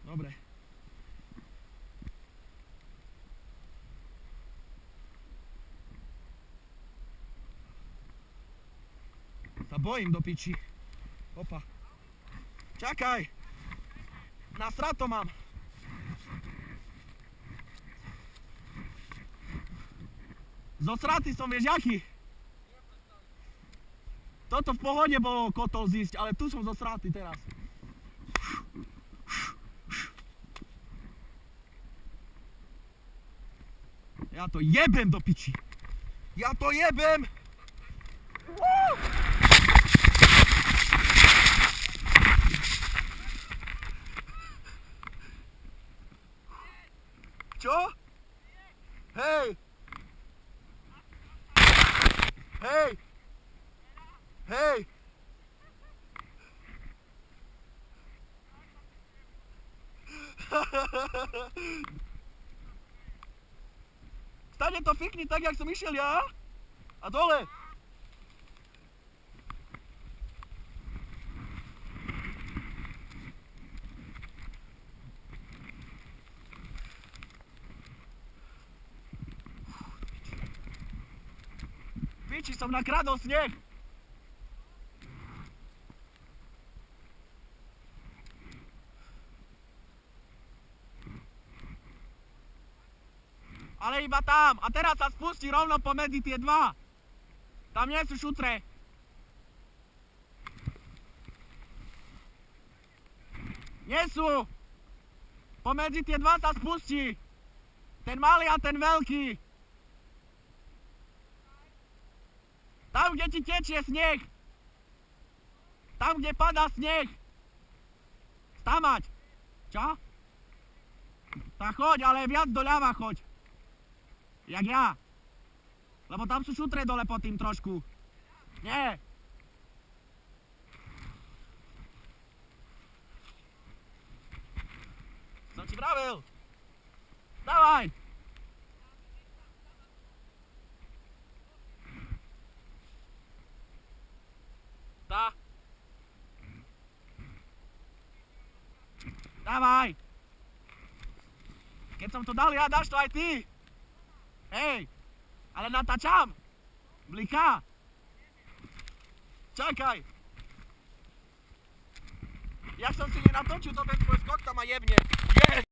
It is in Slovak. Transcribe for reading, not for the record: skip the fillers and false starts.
Dobre. Sa bojím do piči. Opa. Čakaj. Na strato mám. Zo straty som, vieš, jaký? Toto v pohode bolo kotol zísť, ale tu som zo straty teraz. Ja to jebem do piči. Ja to jebem. Čo? Hej! Hej! Hej! Stane to fikni tak, jak som išiel ja. A dole. Piči, som nakradol sneh. Ale iba tam. A teraz sa spustí rovno pomedzi tie dva. Tam nie sú šutre. Nie sú. Pomedzi tie dva sa spustí. Ten malý a ten veľký. Tam, kde ti tečie sneh. Tam, kde padá sneh. Stamať. Čo? Tak choď, ale viac doľava choď. Jak ja. Lebo tam sú šutre dole pod tým trošku. Nie. Som ti vravil. Dávaj. Dá. Dávaj. Keď som to dal ja, dáš to aj ty. Hej, ale natáčam. Bliká. Čakaj. Jak som si nenatočil, to ten tvoj skok tam ma jebne. Yes.